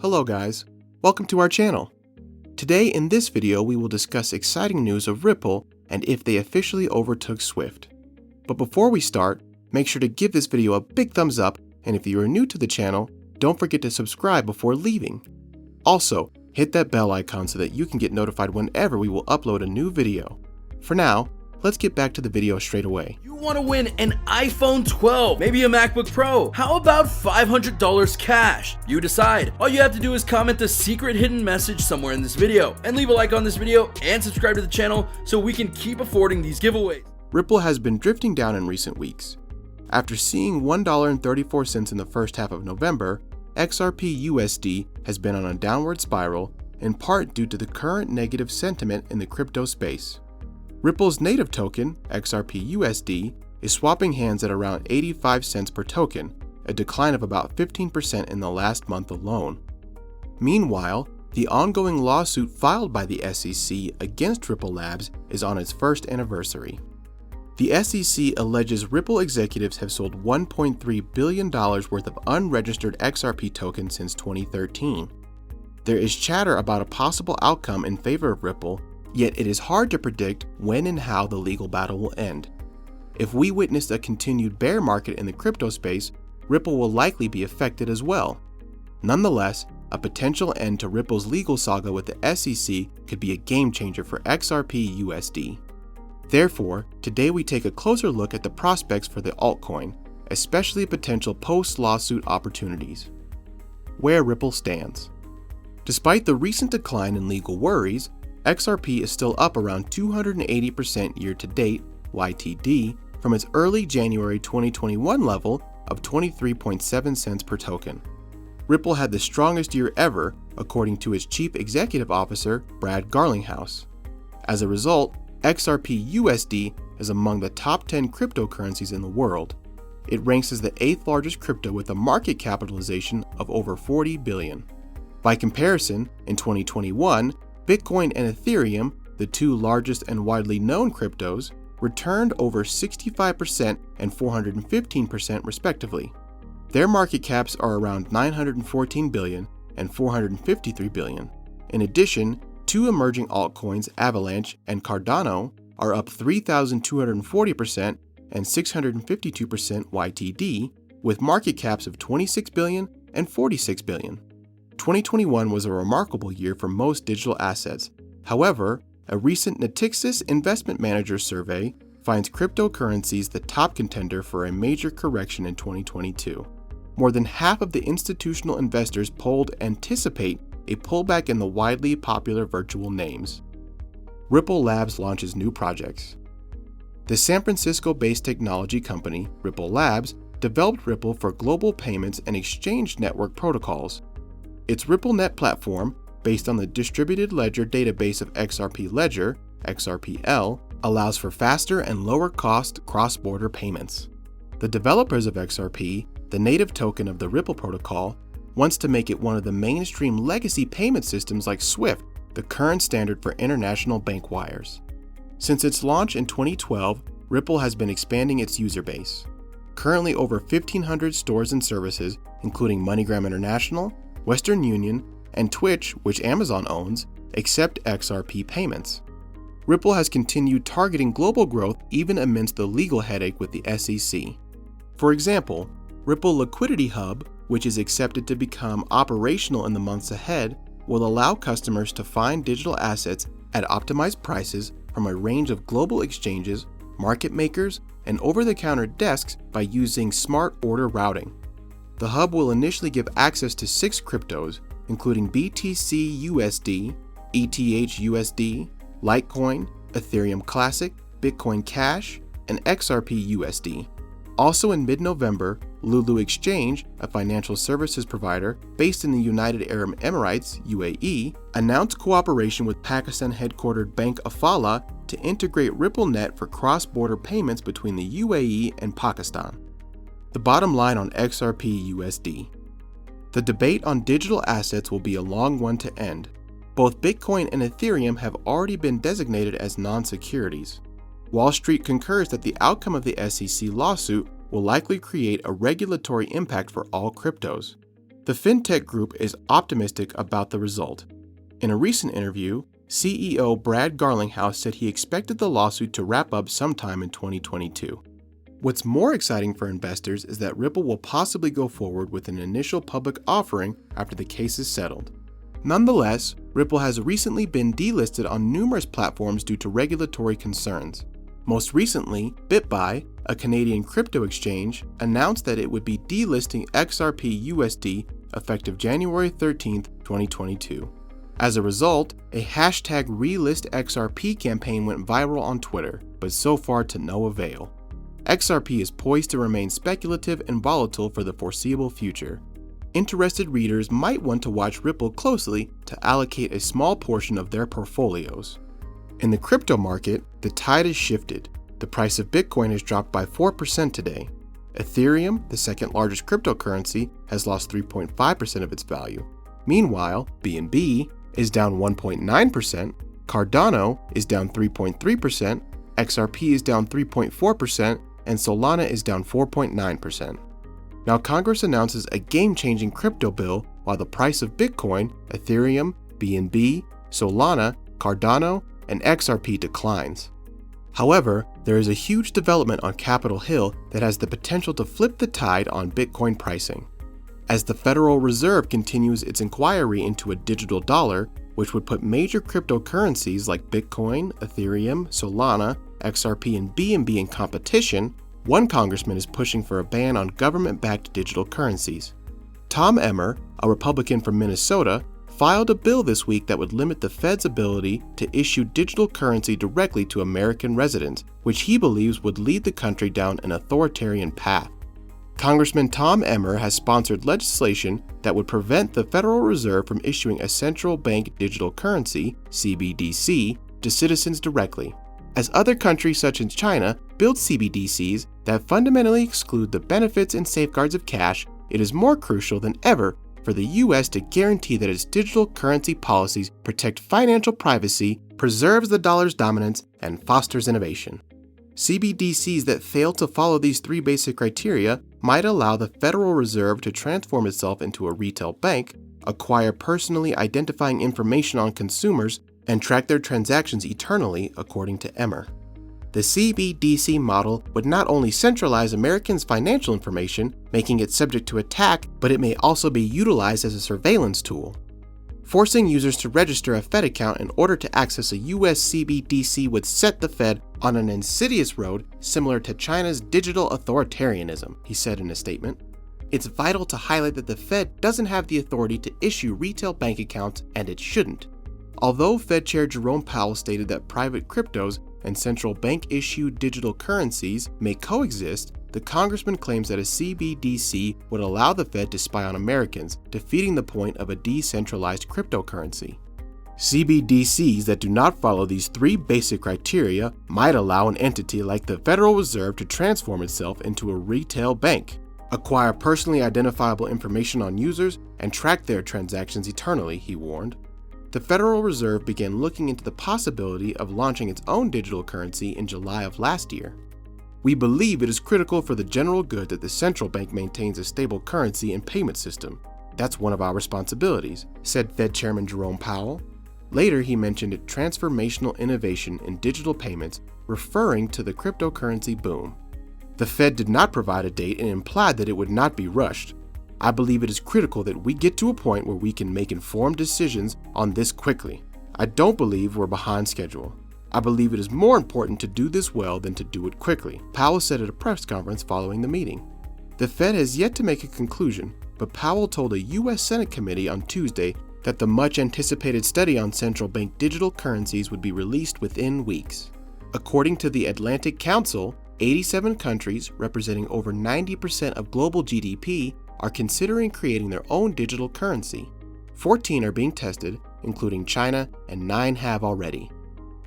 Hello guys, welcome to our channel. Today in this video we will discuss exciting news of Ripple and if they officially overtook Swift. But before we start, make sure to give this video a big thumbs up, and if you are new to the channel, don't forget to subscribe before leaving. Also, hit that bell icon so that you can get notified whenever we will upload a new video. For now, let's get back to the video straight away. You want to win an iPhone 12, maybe a MacBook Pro. How about $500 cash? You decide. All you have to do is comment the secret hidden message somewhere in this video and leave a like on this video and subscribe to the channel so we can keep affording these giveaways. Ripple has been drifting down in recent weeks. After seeing $1.34 in the first half of November, XRP-USD has been on a downward spiral, in part due to the current negative sentiment in the crypto space. Ripple's native token, XRP-USD, is swapping hands at around 85 cents per token, a decline of about 15% in the last month alone. Meanwhile, the ongoing lawsuit filed by the SEC against Ripple Labs is on its first anniversary. The SEC alleges Ripple executives have sold $1.3 billion worth of unregistered XRP tokens since 2013. There is chatter about a possible outcome in favor of Ripple, yet it is hard to predict when and how the legal battle will end. If we witness a continued bear market in the crypto space, Ripple will likely be affected as well. Nonetheless, a potential end to Ripple's legal saga with the SEC could be a game changer for XRP-USD. Therefore, today we take a closer look at the prospects for the altcoin, especially potential post-lawsuit opportunities. Where Ripple stands. Despite the recent decline in legal worries, XRP is still up around 280% year-to-date (YTD) from its early January 2021 level of 23.7 cents per token. Ripple had the strongest year ever, according to its chief executive officer, Brad Garlinghouse. As a result, XRP-USD is among the top 10 cryptocurrencies in the world. It ranks as the 8th largest crypto with a market capitalization of over $40 billion. By comparison, in 2021, Bitcoin and Ethereum, the two largest and widely known cryptos, returned over 65% and 415% respectively. Their market caps are around $914 billion and $453 billion. In addition, two emerging altcoins, Avalanche and Cardano, are up 3,240% and 652% YTD, with market caps of $26 billion and $46 billion. 2021 was a remarkable year for most digital assets. However, a recent Natixis investment manager survey finds cryptocurrencies the top contender for a major correction in 2022. More than half of the institutional investors polled anticipate a pullback in the widely popular virtual names. Ripple Labs launches new projects. The San Francisco-based technology company, Ripple Labs, developed Ripple for global payments and exchange network protocols. Its RippleNet platform, based on the distributed ledger database of XRP Ledger, XRPL, allows for faster and lower-cost cross-border payments. The developers of XRP, the native token of the Ripple protocol, wants to make it one of the mainstream legacy payment systems like SWIFT, the current standard for international bank wires. Since its launch in 2012, Ripple has been expanding its user base. Currently over 1,500 stores and services, including MoneyGram International, Western Union, and Twitch, which Amazon owns, accept XRP payments. Ripple has continued targeting global growth even amidst the legal headache with the SEC. For example, Ripple Liquidity Hub, which is accepted to become operational in the months ahead, will allow customers to find digital assets at optimized prices from a range of global exchanges, market makers, and over-the-counter desks by using smart order routing. The hub will initially give access to 6 cryptos, including BTC-USD, ETH-USD, Litecoin, Ethereum Classic, Bitcoin Cash, and XRP-USD. Also in mid-November, Lulu Exchange, a financial services provider based in the United Arab Emirates, UAE, announced cooperation with Pakistan-headquartered Bank Afala to integrate RippleNet for cross-border payments between the UAE and Pakistan. The bottom line on XRP-USD. The debate on digital assets will be a long one to end. Both Bitcoin and Ethereum have already been designated as non-securities. Wall Street concurs that the outcome of the SEC lawsuit will likely create a regulatory impact for all cryptos. The fintech group is optimistic about the result. In a recent interview, CEO Brad Garlinghouse said he expected the lawsuit to wrap up sometime in 2022. What's more exciting for investors is that Ripple will possibly go forward with an initial public offering after the case is settled. Nonetheless, Ripple has recently been delisted on numerous platforms due to regulatory concerns. Most recently, BitBuy, a Canadian crypto exchange, announced that it would be delisting XRP-USD effective January 13, 2022. As a result, a hashtag #RelistXRP campaign went viral on Twitter, but so far to no avail. XRP is poised to remain speculative and volatile for the foreseeable future. Interested readers might want to watch Ripple closely to allocate a small portion of their portfolios. In the crypto market, the tide has shifted. The price of Bitcoin has dropped by 4% today. Ethereum, the second largest cryptocurrency, has lost 3.5% of its value. Meanwhile, BNB is down 1.9%, Cardano is down 3.3%, XRP is down 3.4%, and Solana is down 4.9%. Now Congress announces a game-changing crypto bill while the price of Bitcoin, Ethereum, BNB, Solana, Cardano, and XRP declines. However, there is a huge development on Capitol Hill that has the potential to flip the tide on Bitcoin pricing. As the Federal Reserve continues its inquiry into a digital dollar, which would put major cryptocurrencies like Bitcoin, Ethereum, Solana, XRP, and BNB in competition, one congressman is pushing for a ban on government-backed digital currencies. Tom Emmer, a Republican from Minnesota, filed a bill this week that would limit the Fed's ability to issue digital currency directly to American residents, which he believes would lead the country down an authoritarian path. Congressman Tom Emmer has sponsored legislation that would prevent the Federal Reserve from issuing a central bank digital currency, CBDC, to citizens directly. As other countries such as China build CBDCs that fundamentally exclude the benefits and safeguards of cash, it is more crucial than ever for the U.S. to guarantee that its digital currency policies protect financial privacy, preserves the dollar's dominance, and fosters innovation. CBDCs that fail to follow these three basic criteria might allow the Federal Reserve to transform itself into a retail bank, acquire personally identifying information on consumers, and track their transactions eternally, according to Emmer. The CBDC model would not only centralize Americans' financial information, making it subject to attack, but it may also be utilized as a surveillance tool. Forcing users to register a Fed account in order to access a US CBDC would set the Fed on an insidious road similar to China's digital authoritarianism, he said in a statement. It's vital to highlight that the Fed doesn't have the authority to issue retail bank accounts, and it shouldn't. Although Fed Chair Jerome Powell stated that private cryptos and central bank-issued digital currencies may coexist, the congressman claims that a CBDC would allow the Fed to spy on Americans, defeating the point of a decentralized cryptocurrency. CBDCs that do not follow these three basic criteria might allow an entity like the Federal Reserve to transform itself into a retail bank, acquire personally identifiable information on users, and track their transactions eternally, he warned. The Federal Reserve began looking into the possibility of launching its own digital currency in July of last year. We believe it is critical for the general good that the central bank maintains a stable currency and payment system. That's one of our responsibilities, said Fed Chairman Jerome Powell. Later, he mentioned transformational innovation in digital payments, referring to the cryptocurrency boom. The Fed did not provide a date and implied that it would not be rushed. I believe it is critical that we get to a point where we can make informed decisions on this quickly. I don't believe we're behind schedule. I believe it is more important to do this well than to do it quickly, Powell said at a press conference following the meeting. The Fed has yet to make a conclusion, but Powell told a U.S. Senate committee on Tuesday that the much-anticipated study on central bank digital currencies would be released within weeks. According to the Atlantic Council, 87 countries, representing over 90% of global GDP, are considering creating their own digital currency. 14 are being tested, including China, and 9 have already.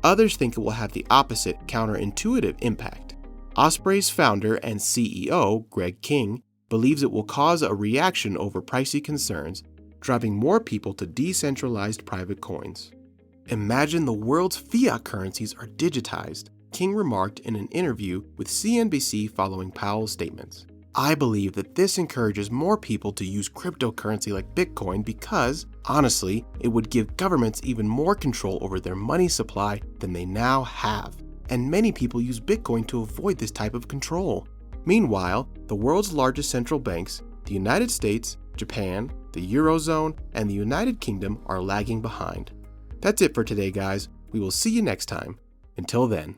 Others think it will have the opposite counterintuitive impact. Osprey's founder and CEO, Greg King, believes it will cause a reaction over pricey concerns, driving more people to decentralized private coins. Imagine the world's fiat currencies are digitized, King remarked in an interview with CNBC following Powell's statements. I believe that this encourages more people to use cryptocurrency like Bitcoin because, honestly, it would give governments even more control over their money supply than they now have. And many people use Bitcoin to avoid this type of control. Meanwhile, the world's largest central banks, the United States, Japan, the Eurozone, and the United Kingdom are lagging behind. That's it for today, guys. We will see you next time. Until then.